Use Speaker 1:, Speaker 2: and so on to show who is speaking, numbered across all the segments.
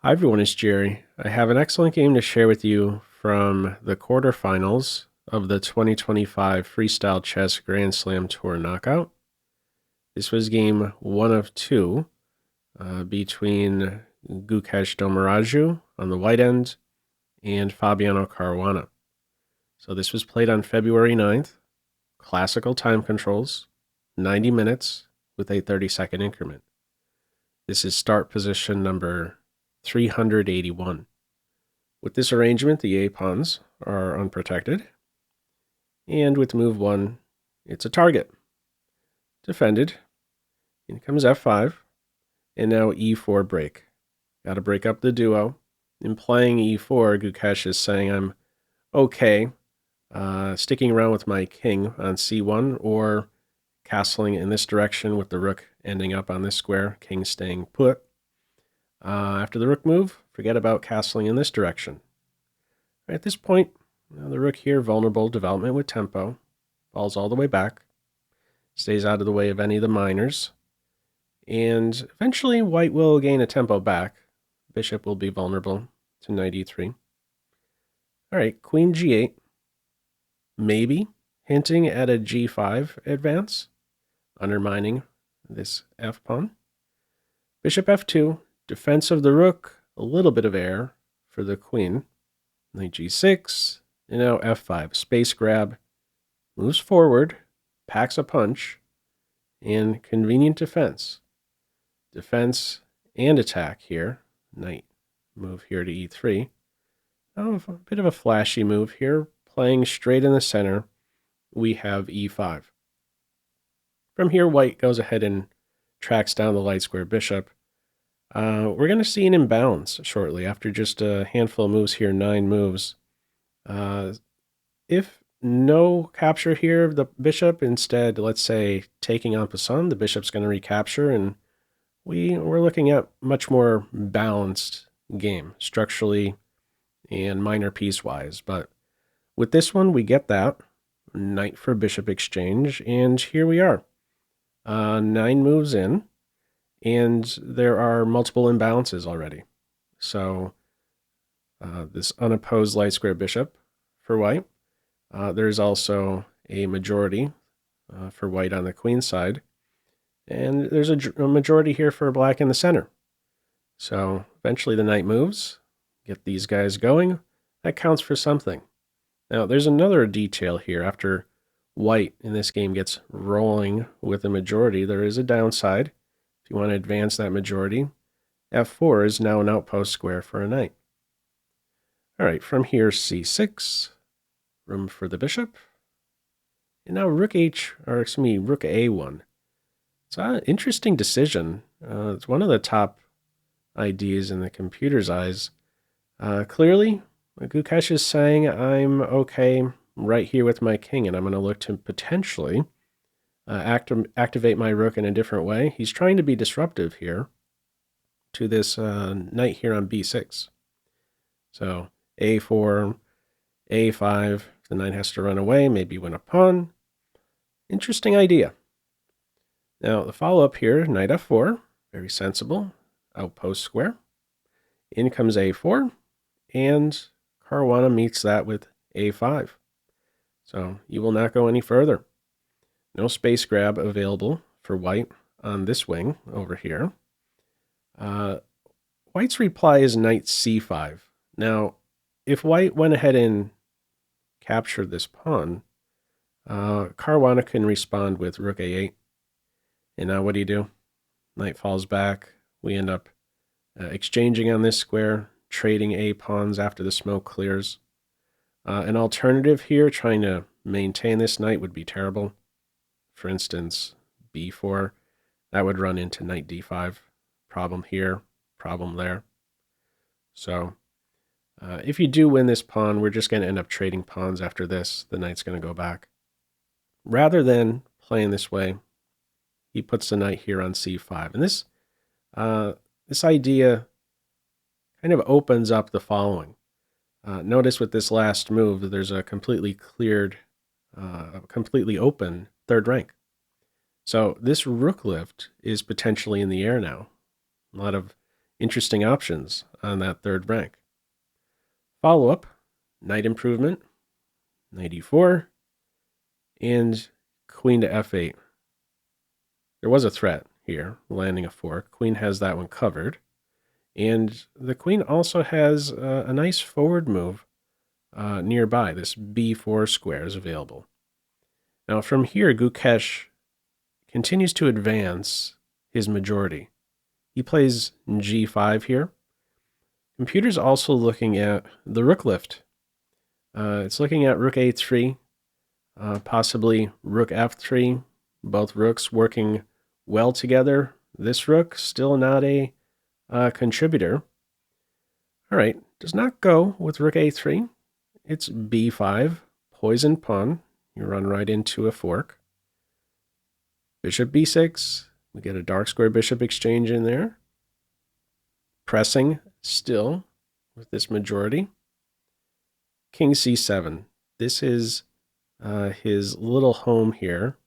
Speaker 1: Hi everyone, it's Jerry. I have an excellent game to share with you from the quarterfinals of the 2025 Freestyle Chess Grand Slam Tour Knockout. This was game 1 of 2 between Gukesh Domaraju on the white end and Fabiano Caruana. So this was played on February 9th, classical time controls, 90 minutes with a 30-second increment. This is start position number 381. With this arrangement, the A-pawns are unprotected, and with move 1, it's a target. Defended. In comes F5, and now E4 break. Got to break up the duo. In playing E4, Gukesh is saying I'm okay sticking around with my king on C1 or castling in this direction with the rook ending up on this square, king staying put. After the rook move, forget about castling in this direction. At this point, the rook here, vulnerable development with tempo, falls all the way back, stays out of the way of any of the minors, and eventually white will gain a tempo back. Bishop will be vulnerable to knight e3. All right, queen g8, maybe hinting at a g5 advance, undermining this f-pawn. Bishop f2, defense of the rook, a little bit of air for the queen. Knight g6, and now f5. Space grab, moves forward, packs a punch, and convenient defense. Defense and attack here. Knight move here to e3. Oh, a bit of a flashy move here. Playing straight in the center, we have e5. From here, white goes ahead and tracks down the light square bishop. We're going to see an imbalance shortly after just a handful of moves here, 9 moves. If no capture here of the bishop, instead, let's say, taking en passant, the bishop's going to recapture, and we're looking at much more balanced game, structurally and minor piece-wise. But with this one, we get that. Knight for bishop exchange, and here we are. 9 moves in, and there are multiple imbalances already. So this unopposed light square bishop for white. There's also a majority for white on the queen side. And there's a majority here for black in the center. So eventually the knight moves, get these guys going. That counts for something. Now there's another detail here. After white in this game gets rolling with a majority, there is a downside. If you want to advance that majority, f4 is now an outpost square for a knight. All right, from here, c6, room for the bishop. And now rook a1. It's an interesting decision. It's one of the top ideas in the computer's eyes. Clearly, Gukesh is saying I'm okay right here with my king, and I'm going to look to potentially activate my rook in a different way. He's trying to be disruptive here to this knight here on b6. So a4, a5, the knight has to run away, maybe win a pawn. Interesting idea. Now, the follow-up here, knight f4, very sensible, outpost square. In comes a4, and Caruana meets that with a5. So you will not go any further. No space grab available for white on this wing over here. White's reply is knight c5. Now, if white went ahead and captured this pawn, Caruana can respond with rook a8. And now what do? Knight falls back. We end up exchanging on this square, trading a pawns after the smoke clears. An alternative here, trying to maintain this knight, would be terrible. For instance, b4. That would run into knight d5. Problem here, problem there. So if you do win this pawn, we're just going to end up trading pawns after this. The knight's going to go back. Rather than playing this way, he puts the knight here on c5. And this idea kind of opens up the following. Notice with this last move, there's a completely cleared, completely open third rank. So this rook lift is potentially in the air now. A lot of interesting options on that third rank. Follow-up, knight improvement, knight e4, and queen to f8. There was a threat here, landing a fork. Queen has that one covered. And the queen also has a nice forward move nearby. This b4 square is available. Now from here, Gukesh continues to advance his majority. He plays g5 here. Computer's also looking at the rook lift. It's looking at rook a3, possibly rook f3, both rooks working well together. This rook still not a contributor. All right, does not go with rook a3. It's b5, poison pawn. You run right into a fork. Bishop b6. We get a dark square bishop exchange in there. Pressing still with this majority. King c7. This is his little home here.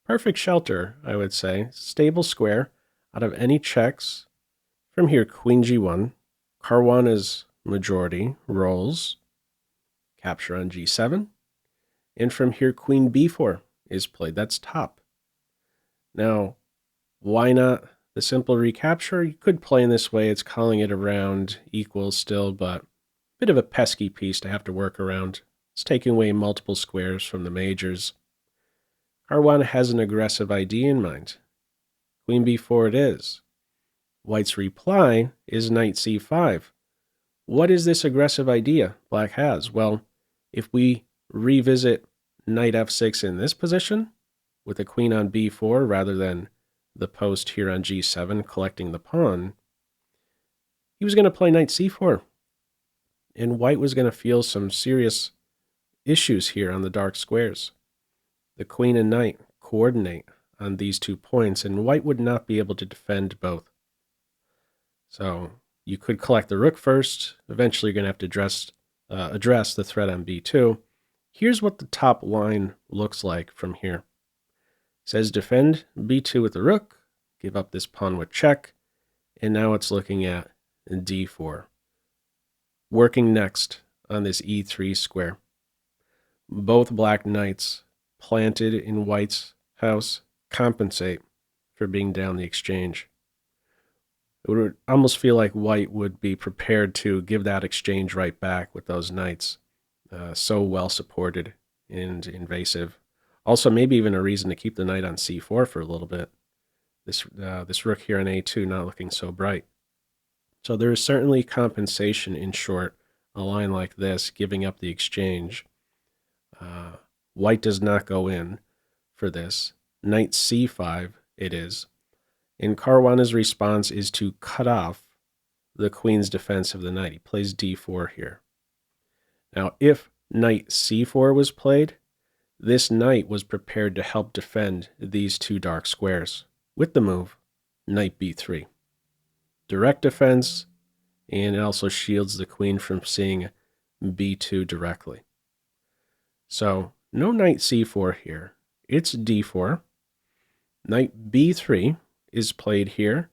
Speaker 1: Perfect shelter, I would say. Stable square out of any checks. From here, queen g1. Caruana's majority rolls. Capture on g7. And from here, queen b4 is played. That's top. Now, why not the simple recapture? You could play in this way. It's calling it around equals still, but a bit of a pesky piece to have to work around. It's taking away multiple squares from the majors. Caruana has an aggressive idea in mind. Queen b4 it is. White's reply is knight c5. What is this aggressive idea Black has? Well, if we revisit knight f6 in this position, with a queen on b4 rather than the post here on g7 collecting the pawn, he was going to play knight c4. And White was going to feel some serious issues here on the dark squares. The queen and knight coordinate on these 2 points, and White would not be able to defend both. So you could collect the rook first. Eventually you're going to have to address the threat on b2. Here's what the top line looks like from here. It says defend b2 with the rook, give up this pawn with check, and now it's looking at d4. Working next on this e3 square. Both black knights planted in White's house compensate for being down the exchange. It would almost feel like White would be prepared to give that exchange right back with those knights. So well supported and invasive. Also, maybe even a reason to keep the knight on c4 for a little bit. This rook here on a2 not looking so bright. So there is certainly compensation in short, a line like this, giving up the exchange. White does not go in for this. Knight c5 it is. And Caruana's response is to cut off the queen's defense of the knight. He plays d4 here. Now, if knight c4 was played, this knight was prepared to help defend these 2 dark squares with the move knight b3. Direct defense, and it also shields the queen from seeing b2 directly. So no knight c4 here. It's d4. Knight b3 is played here.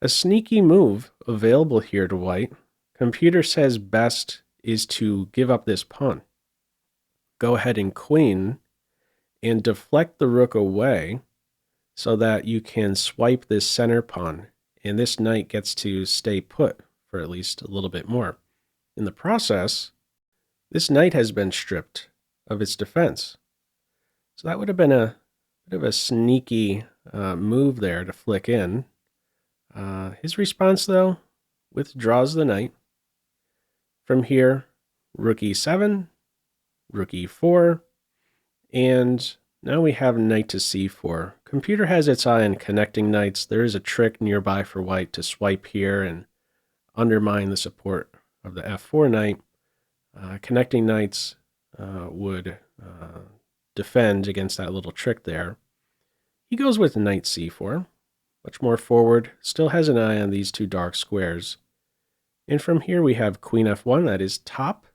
Speaker 1: A sneaky move available here to White. Computer says best is to give up this pawn. Go ahead and queen and deflect the rook away so that you can swipe this center pawn, and this knight gets to stay put for at least a little bit more. In the process, this knight has been stripped of its defense. So that would have been a bit of a sneaky move there to flick in. His response, though, withdraws the knight. From here, rook e7, rook e4, and now we have knight to c4. Computer has its eye on connecting knights. There is a trick nearby for White to swipe here and undermine the support of the f4 knight. Connecting knights would defend against that little trick there. He goes with knight c4, much more forward, still has an eye on these 2 dark squares. And from here we have queen f1, that is top.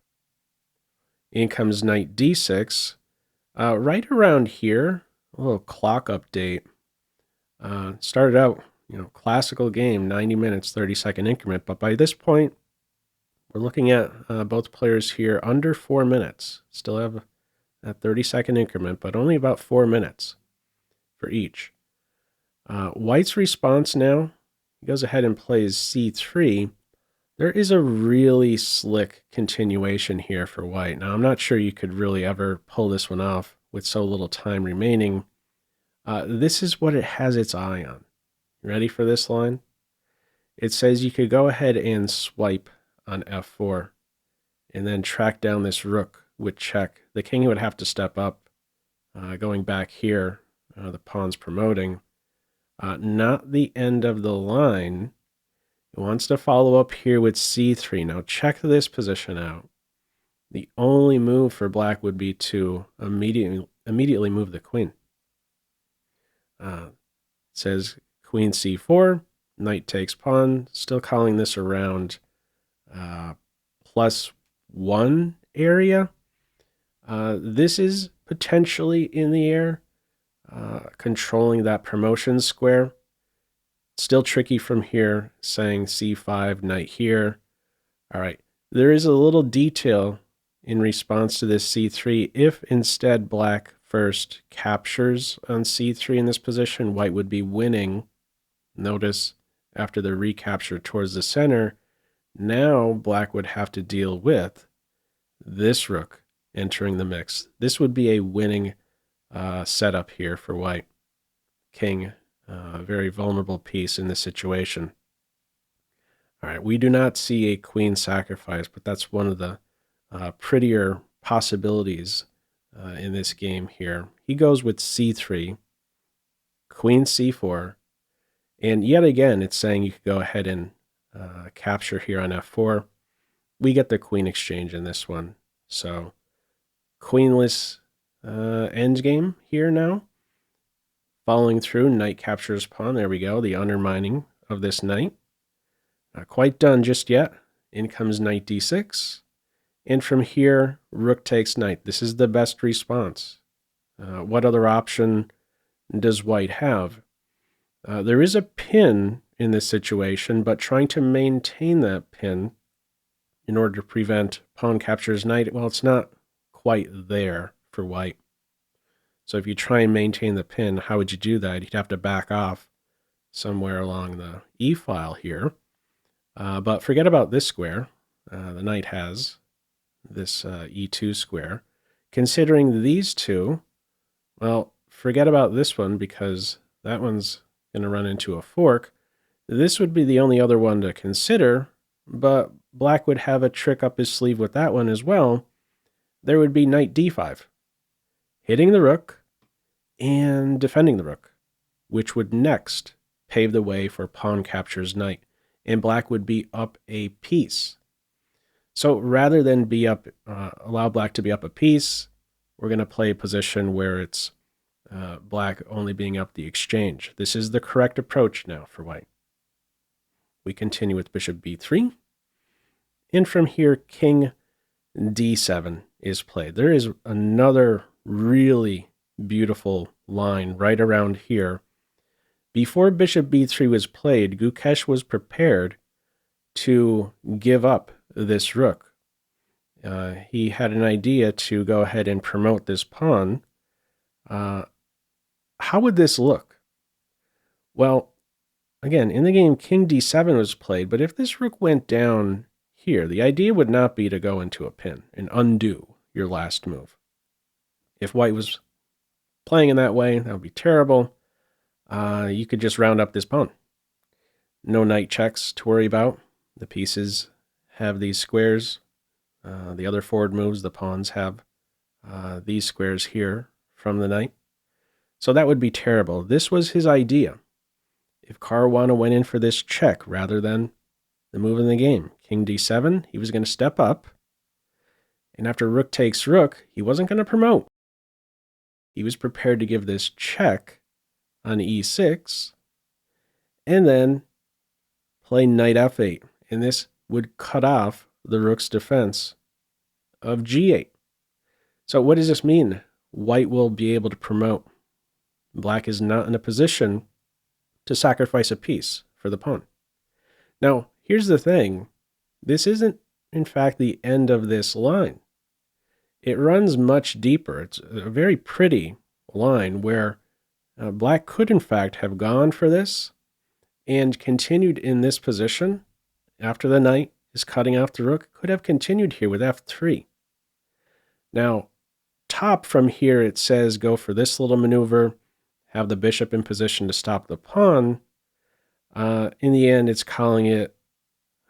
Speaker 1: In comes knight d6. Right around here, a little clock update. Started out classical game, 90 minutes, 30-second increment. But by this point, we're looking at both players here under 4 minutes. Still have that 30-second increment, but only about 4 minutes for each. White's response now, he goes ahead and plays c3. There is a really slick continuation here for White. Now, I'm not sure you could really ever pull this one off with so little time remaining. This is what it has its eye on. Ready for this line? It says you could go ahead and swipe on f4 and then track down this rook with check. The king would have to step up. Going back here, the pawn's promoting. Not the end of the line. It wants to follow up here with c3. Now check this position out. The only move for black would be to immediately move the queen. It says queen c4, knight takes pawn, still calling this around +1 area. This is potentially in the air, controlling that promotion square. Still tricky from here, saying c5, knight here. All right, there is a little detail in response to this c3. If instead black first captures on c3 in this position, white would be winning. Notice after the recapture towards the center, now black would have to deal with this rook entering the mix. This would be a winning setup here for white. King, very vulnerable piece in this situation. All right, we do not see a queen sacrifice, but that's one of the prettier possibilities in this game here. He goes with c3, queen c4, and yet again, it's saying you could go ahead and capture here on f4. We get the queen exchange in this one. So queenless endgame here now. Following through, knight captures pawn. There we go, the undermining of this knight. Not quite done just yet. In comes knight d6. And from here, rook takes knight. This is the best response. What other option does white have? There is a pin in this situation, but trying to maintain that pin in order to prevent pawn captures knight, well, it's not quite there for white. So if you try and maintain the pin, how would you do that? You'd have to back off somewhere along the e file here. But forget about this square. The knight has this e2 square. Considering these two, well, forget about this one because that one's going to run into a fork. This would be the only other one to consider, but black would have a trick up his sleeve with that one as well. There would be knight d5, hitting the rook and defending the rook, which would next pave the way for pawn captures knight, and black would be up a piece. So rather than be up, allow black to be up a piece, we're going to play a position where it's black only being up the exchange. This is the correct approach now for white. We continue with bishop b3. And from here, king d7 is played. There is another really beautiful line right around here. Before bishop b3 was played, Gukesh was prepared to give up this rook. He had an idea to go ahead and promote this pawn. How would this look? Well, again, in the game, king d7 was played, but if this rook went down here, the idea would not be to go into a pin and undo your last move. If white was playing in that way, that would be terrible. You could just round up this pawn. No knight checks to worry about. The pieces have these squares. The other forward moves, the pawns have these squares here from the knight. So that would be terrible. This was his idea. If Caruana went in for this check rather than the move in the game, king d7, he was going to step up. And after rook takes rook, he wasn't going to promote. He was prepared to give this check on e6 and then play knight f8. And this would cut off the rook's defense of g8. So what does this mean? White will be able to promote. Black is not in a position to sacrifice a piece for the pawn. Now, here's the thing. This isn't, in fact, the end of this line. It runs much deeper. It's a very pretty line where black could, in fact, have gone for this and continued in this position after the knight is cutting off the rook, could have continued here with f3. Now, top from here, it says go for this little maneuver, have the bishop in position to stop the pawn. In the end, it's calling it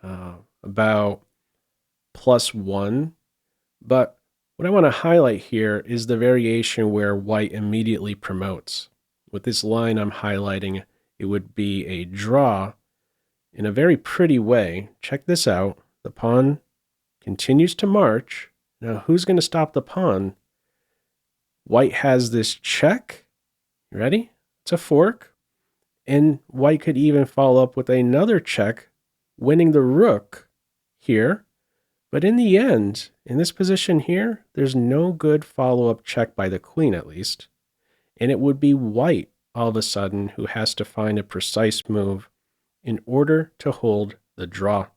Speaker 1: about +1. But what I want to highlight here is the variation where white immediately promotes. With this line I'm highlighting, it would be a draw in a very pretty way. Check this out. The pawn continues to march. Now, who's going to stop the pawn? White has this check. You ready? It's a fork. And white could even follow up with another check, winning the rook here. But in the end, in this position here, there's no good follow-up check by the queen, at least. And it would be white, all of a sudden, who has to find a precise move in order to hold the draw.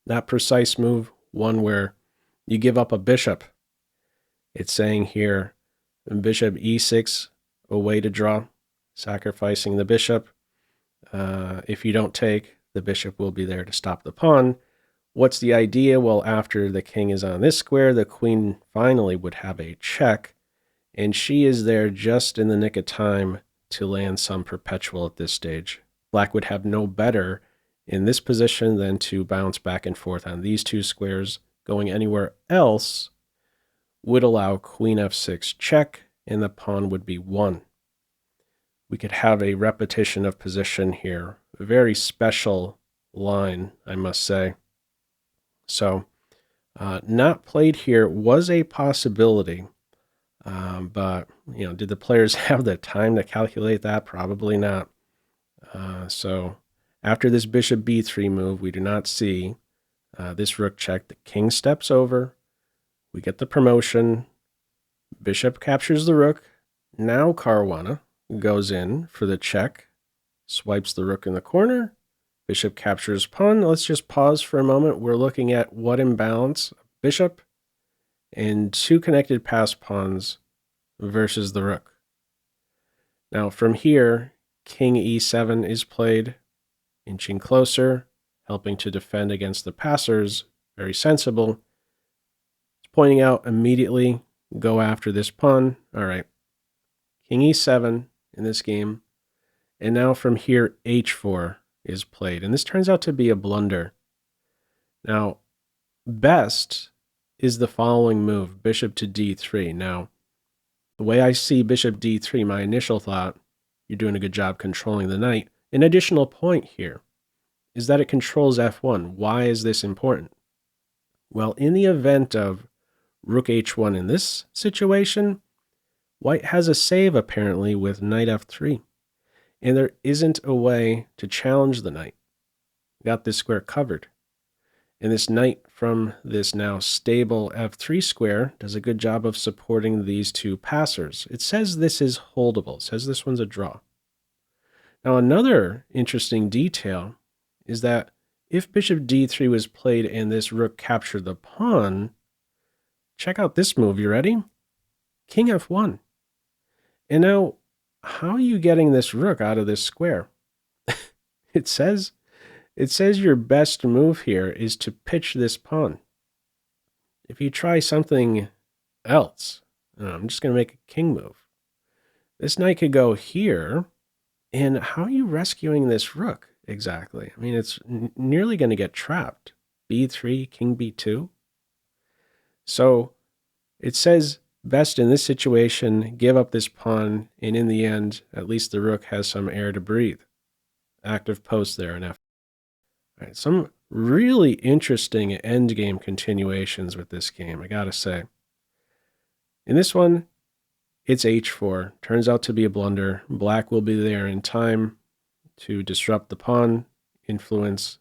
Speaker 1: That precise move, one where you give up a bishop. It's saying here, bishop e6, a way to draw, sacrificing the bishop. If you don't take, the bishop will be there to stop the pawn. What's the idea? Well, after the king is on this square, the queen finally would have a check, and she is there just in the nick of time to land some perpetual at this stage. Black would have no better in this position than to bounce back and forth on these two squares. Going anywhere else would allow queen f6 check, and the pawn would be won. We could have a repetition of position here. A very special line, I must say. So, not played here was a possibility, but did the players have the time to calculate that? Probably not. So, after this bishop b3 move, we do not see this rook check. The king steps over. We get the promotion. Bishop captures the rook. Now Caruana goes in for the check, swipes the rook in the corner. Bishop captures pawn. Let's just pause for a moment. We're looking at what imbalance? Bishop and two connected pass pawns versus the rook. Now from here, king e7 is played, inching closer, helping to defend against the passers. Very sensible. It's pointing out immediately, go after this pawn. All right. King e7 in this game. And now from here, h4 is played. And this turns out to be a blunder. Now, best is the following move, bishop to d3. Now, the way I see bishop d3, my initial thought, you're doing a good job controlling the knight. An additional point here is that it controls f1. Why is this important? Well, in the event of rook h1 in this situation, white has a save apparently with knight f3. And there isn't a way to challenge the knight. Got this square covered. And this knight from this now stable f3 square does a good job of supporting these two passers. It says this is holdable. It says this one's a draw. Now another interesting detail is that if bishop d3 was played and this rook captured the pawn, check out this move. You ready? King f1. And now, how are you getting this rook out of this square? It says your best move here is to pitch this pawn. If you try something else, I'm just going to make a king move. This knight could go here, and how are you rescuing this rook exactly? I mean, it's nearly going to get trapped. b3, king b2. So it says best in this situation, give up this pawn, and in the end, at least the rook has some air to breathe. Active post there in f. All right, some really interesting endgame continuations with this game, I gotta say. In this one, it's h4. Turns out to be a blunder. Black will be there in time to disrupt the pawn, influence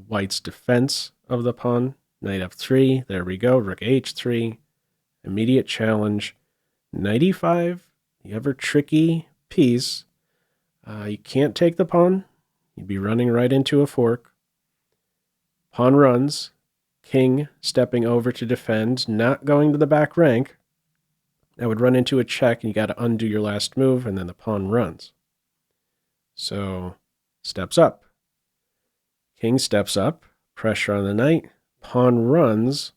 Speaker 1: white's defense of the pawn. Knight f3, there we go, rook h3. Immediate challenge, knight e5, the ever tricky piece. You can't take the pawn. You'd be running right into a fork. Pawn runs. King stepping over to defend, not going to the back rank. That would run into a check, and you got to undo your last move, and then the pawn runs. So, steps up. King steps up, pressure on the knight, pawn runs,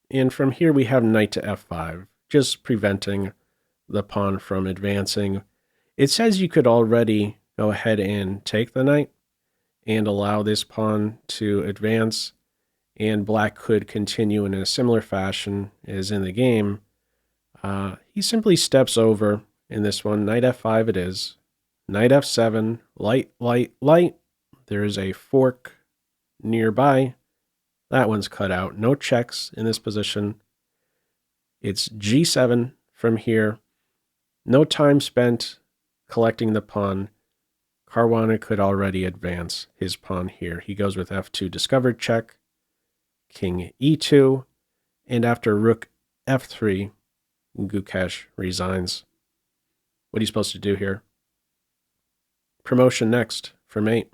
Speaker 1: and from here we have knight to f5, just preventing the pawn from advancing. It says you could already go ahead and take the knight and allow this pawn to advance, and black could continue in a similar fashion as in the game. He simply steps over in this one. Knight f5 it is. Knight f7, light, light, light. There is a fork nearby. That one's cut out. No checks in this position. It's g7 from here. No time spent collecting the pawn. Caruana could already advance his pawn here. He goes with f2, discovered check. King e2. And after rook f3, Gukesh resigns. What are you supposed to do here? Promotion next for mate.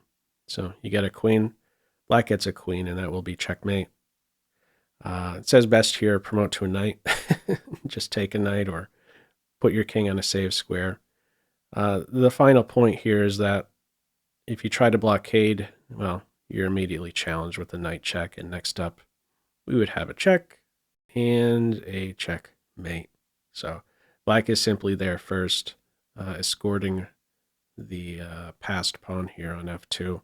Speaker 1: So you get a queen. Black gets a queen, and that will be checkmate. It says best here, promote to a knight. Just take a knight or put your king on a save square. The final point here is that if you try to blockade, well, you're immediately challenged with a knight check, and next up we would have a check and a checkmate. So black is simply there first, escorting the passed pawn here on f2,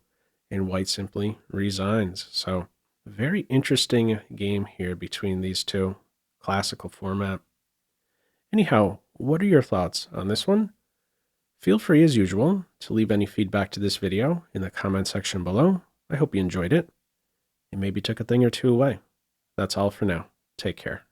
Speaker 1: and white simply resigns. So a very interesting game here between these two. Classical format. Anyhow, what are your thoughts on this one? Feel free, as usual, to leave any feedback to this video in the comment section below. I hope you enjoyed it and maybe took a thing or two away. That's all for now. Take care.